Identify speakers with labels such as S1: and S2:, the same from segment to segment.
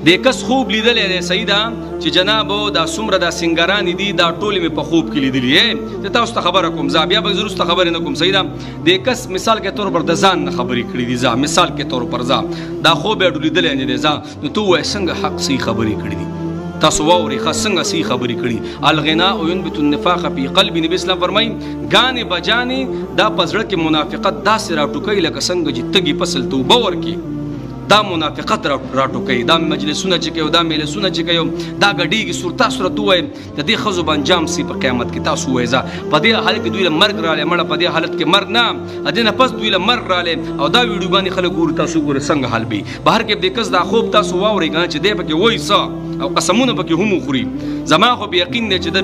S1: د کس خوب لیدلی دی سیده چې جنابو دا څومره دا سنګرانې دي دا ټولې مې په خوب کې لیدلي زه تاسو ته خبره کوم زه بیا به زه وروسته خبرې نه کوم سیده د کس مثال کې طور پر د ځان نه خبرې کړي دي زه مثال کې طور پر زه دا خوب یې لیدلی نه دی زه نو ته ووایې څنګه حق صحیح خبرې کړي دي تاسو واورئ ښه څنګه صحیح خبرې کړي الغناء ينبت النفاق في قلب نبي اسلام فرمایي ګانې بجانې دا په زړه کې منافقت داسې راټوکوي لکه څنګه چې تږي فصل توبه ورکړي دا منافقت راټوکوي دا مجلسونه چې کوي دا مجلسونه چې کوي دا ګډېږي سور تاسو راته ووایئ د دې ښځو به انجام سي په قیامت کې تاسو ووایئ زه په دې حالت کې دوی له مرګ رالی مړه په دې حالت کې مرګ نه د دې نه پس دوی له مرګ رالی او دا ویډیوګانې خلک ګوري تاسو ګورئ څنګه حال وي بهر کې د کس دا خوب تاسو واورئ که نه چې دی پکې وایي څه او قسمونه پکې هم وخوري زما خو به یقین دی چې د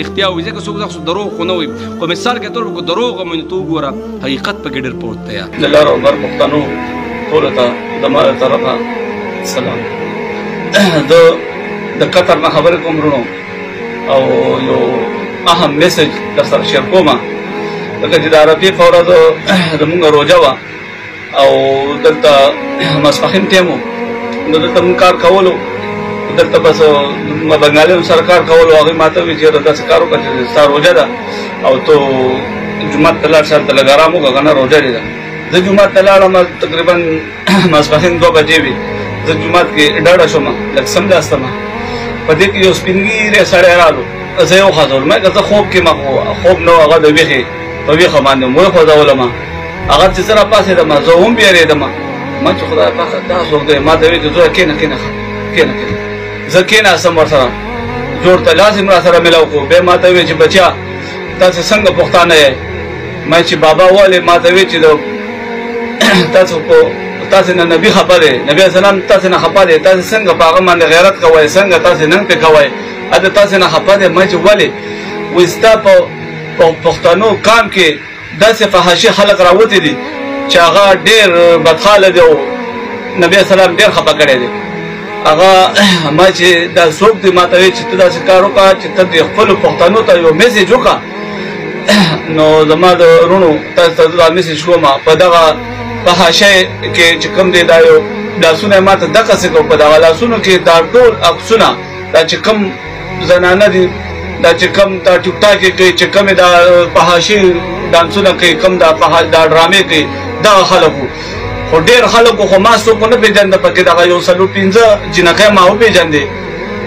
S1: رښتیا وایي ځکه څوک دروغ خو نه وایي خو مثال کې طور په دروغ هم ته وګوره حقیقت پکې ډېر پروت دی
S2: د لر او بر پښتنو ټولو ته د ما له طرفه سلام د قطر نه خبرې کوم ورونو او یو اهم میسج در سره شیر کوم لکه چې د عرفې په ورځ زموږ روژه وه او دلته ماسپښین ټایم و نو دلته موږ کار کولو دلته بس بنګالیانو سره کار کولو هغوی ما ته وویل چې یاره داسې کار وکړه چې ستا روژه ده او تو جومات ته لاړ شه هلته لږ ارام وکړه که نه روژه دې ده زه جومات ته لاړم تقریبا ماسپښین 2 بجې وې زه جومات کې ډاډه شوم لږ سمداستم په دې کې یو سپین ږیری سړی رالو زه یې وخوځولم که زه خوب کې ما خو خوب نه و هغه د ویښې په ویښه باندې مو وخوځولم هغه چې زه راپاڅېدم زه هم بیارېدم ما چې خدای پاکه دا څوک دی ما ته ویل چې زویه کښېنه کښېنه کښېنه زه کښېناستم ورسره جوړ ته لاس یې راسره میلاو کړو بیا ما ته ویل چې بچیا تاسې څنګه پښتانه یې ما چې بابا ولې ما ته ویل چې تاسې نه نبي خفه دی نبي اسلام تاسې نه خفه دی تاسې څنګه په هغه باندې غیرت کوئ څنګه تاسې ننګ پې کوئ هلته تاسې نه خفه دی ما چې ولې وایي ستا په پښتنو قام کې داسې فحاشي خلک راوتي دي چې هغه ډېر بدخاله دی او نبي اسلام ډېر خفه کړی دی هغه ما چې دا څوک دی ما ته وایي چې ته داسې کار وکړه چې ته د خپلو پښتنو ته یو میسیج وکړه نو زما د وروڼو تاسو ته دا میسیج کوم په دغه فحاشۍ کې چې کوم دی دا یو لاسونه یې ما ته دقسې کړو په دغه لاسونو کې دا ټول عکسونه دا چې کوم زنانه دي دا چې کوم دا ټیک ټاک یې کوي چې کومې دا فحاشي ډانسونه کوي کوم دا ډرامې کوي دغه خلکو خو ډېر خلکو خو ما څوک ونه پېژانده پکې دغه یو 4-5 جنکۍ ما وپېژندې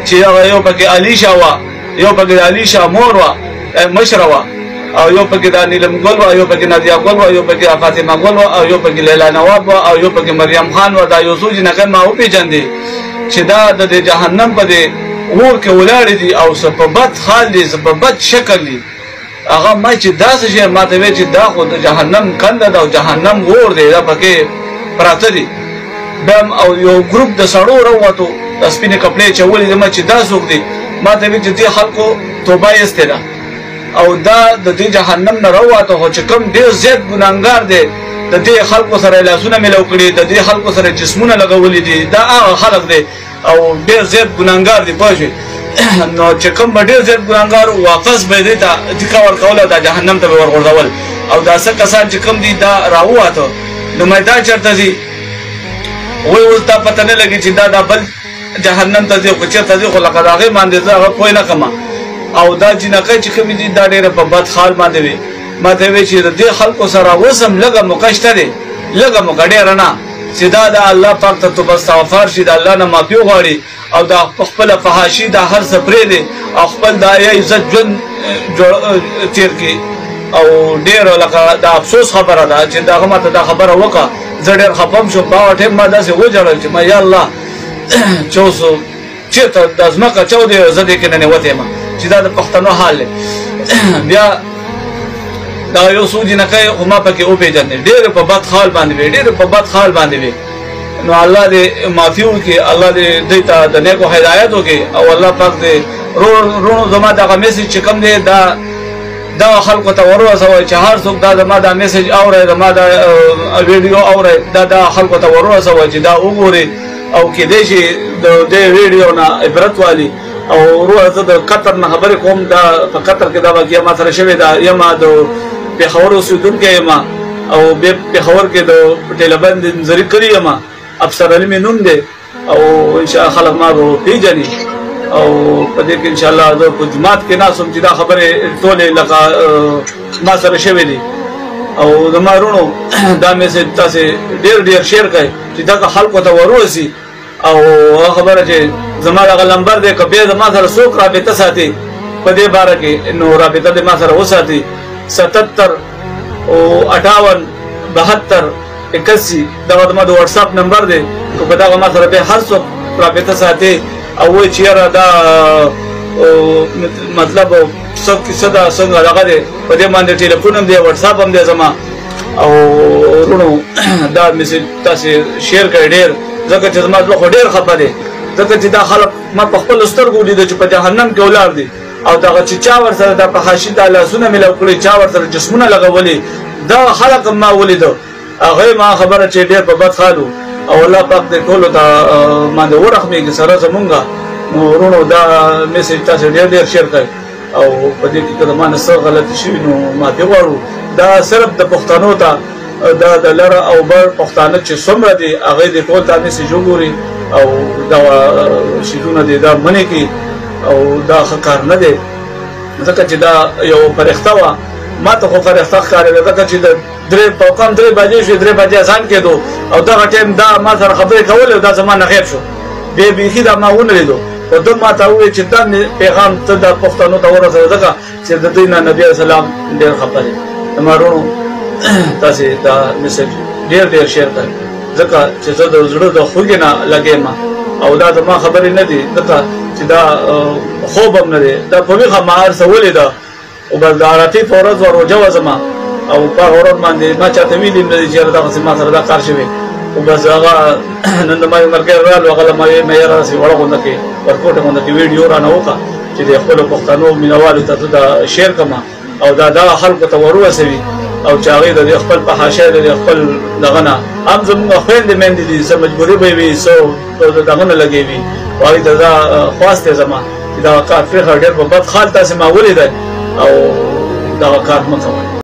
S2: چې هغه یو پکې علیشه وه یو پکې د علیشه مور وه مشره وه او یو پکې د نیلم ګل وه یو پکې نادیه ګل وه یو پکې فاطمه ګل وه او یو پکې لیلا نواب وه او یو پکې مریم خان وه دا یو څو جنکۍ ما وپېژندې چې دا د جهنم په دې اور کې ولاړې دي او څه په بد حال دي څه په بد شکل دي هغه ما چې داسې شی ما ته ویل چې دا خو د جهنم کنده ده او جهنم اور دی دا پکې پراته دي بیا او یو ګروپ د سړو راووتو د سپینې کپړې اچولې دي ما چې دا څوک دی ما ته ویل چې دې خلکو توبه ایستې ده او دا د دې جهنم نه راووتو خو چې کوم ډېر زیات ګناهګار دی د دې خلکو سره لاسونه میلاو کړي د دې خلکو سره جسمونه لګولي دي دا هغه خلک دی او ډېر زیات ګناهګار دی پوه شوې نو چې کوم به ډېر زیات ګناهګار واپس به یې دې ته ټیکه ورکول او دا جهنم ته به ورغورځول او دا څه کسان چې کوم دي دا راووتو نو مې دا چېرته ځي وایي اوس دا پته نه لګي چې دا بل جهنم ته ځي خو چېرته ځي خو لکه د هغې باندې زه هغه پوه نه کړم او دا جنکۍ چې کومې دي دا ډېره په بد حال باندې وي ما ته وایي چې د دې خلکو سره اوس هم لږه موقع شته دی لږه موقع ډېره نه چې دا د الله پاک ته توبه استغفار شي د الله نه معافي وغواړي او دا خپله فحاشي دا هر څه پرېږدي او خپل دا عزت ژوند تېر کړي او ډېر لکه د افسوس خبره ده چې دغه ماته دا خبره وکړه زه ډېر خفه هم شوم په هغه ټایم ما داسې وژړل چې ما یا الله چې اوس چېرته دا ځمکه چاودې زه دې کې ننوتی یم چې دا د پښتنو حال دی بیا دا یو څو جنکۍ خو ما پکې وپېژندې ډېرې په بد حال باندې وې ډېرې په بد حال باندې وې نو الله دې معافي وکړي الله دې دوی ته د نیکو هدایت وکړي او الله پاک دې وروڼو زما دغه میسج چې کوم دی دا خلکو ته ورورسوئ چې هر څوک دا زما دا میسج اورئ زما دا ویډیو اورئ دا خلکو ته ورورسوئ چې دا وګوري او کېدای شي د دې ویډیو نه عبرت والي او وروره زه د قطر نه خبرې کوم دا په قطر کې دا واقعه ما سره شوې ده یم د پېښور اوسېدونکی یم او پېښور کې د ټیلهبند نظري کلي یم افسر علي مې نوم دی او ان شاء الله خلک ما به پیژني او په دې کې ان شاء الله زه په جماعت کې ناسم چې دا خبرې ټولې لکه ما سره شوې دي او زما وروڼو دا میسج تاسې ډېر شیر کړئ چې دغه خلکو ته ورورسي او هغه خبره چې زما دغه نمبر دی که بیا زما سره څوک رابطه ساتي په دې باره کې نو رابطه دې ما سره وساتي 77 او 58 72 81 دغه زما د واتساپ نمبر دی که په دغه ما سره بیا هر څوک رابطه ساتي او وایي چې یاره دا مطلب څه کیسه ده څنګه دغه دی په دې باندې ټلیفون هم دی واتساپ هم دی زما او وروڼو دا میسج تاسې شیر کړئ ډېر ځکه چې زما زړه خو ډېر خفه دی ځکه چې دا خلک ما په خپلو سترګو ولیده چې په جهنم کې ولاړ دي او دغه چې چا ورسره دا په حاشي دا لاسونه میلاو کړي چا ورسره جسمونه لګولي دا خلک هم ما ولیده هغه ما خبره چې ډېر په بد حال و او الله پاک دې ټولو ته باندې ورحمېږي سره زمونږ نو وروڼو دا میسج تاسې ډېر شیر کړئ او په دې کې که زما نه څه غلطي شوي نو معافي غواړو دا صرف د پښتنو ته دا د لره او بر پښتانه چې څومره دي هغې دې ټول ته میسج وګوري او دا شیدونه دې دا منې کړي او دا ښه کار نه دی ځکه چې دا یو فرښته وه ما ته خو فرښته ښکارېده ځکه چې د کم 3 بجې شوې 3 بجې اذان کېدو او دغه ټایم دا ما سره خبرې کولې او دا زما نه غیب شو بیا بیخي دا ما ونه لیدو او ده ما ته وویل چې دا پیغام ته د پښتنو ته ورسوه ځکه چې د دوی نه نبي علیه السلام ډېر خفه دی زما وروڼو تاسې دا میسج ډېر شیر کړئ ځکه چې زه د زړه د خوږې نه لګېم او دا زما خبرې نه دي ځکه چې دا خوب هم نه دی دا په ویښه ما هر څه ولیده او بس د عرفې په ورځ روژه وه زما او په هغه ورځ باندې ما چاته ویلي هم نه دي چې یاره دغسې ما سره دا کار شوی او بس هغه نن د ما یو ملګری رالو هغه له ما ویل مې یاره داسې وړه غونده کې ورکوټه غونده کې ویډیو رانه وکړه چې د خپلو پښتنو مینوالو ته زه دا شیر کړم او دا دغه خلکو ته ورورسوي او چې هغې د خپل په حاشیه د خپل دغه نه هم زمونږ خویندې میندې دي څه مجبوري به وي څه د دغه نه لګې وي او هغې ته دا خواست دی زما چې دغه کار پرېښه ډېر په بد حال تاسې ما ولیدی او دغه کار مه کوئ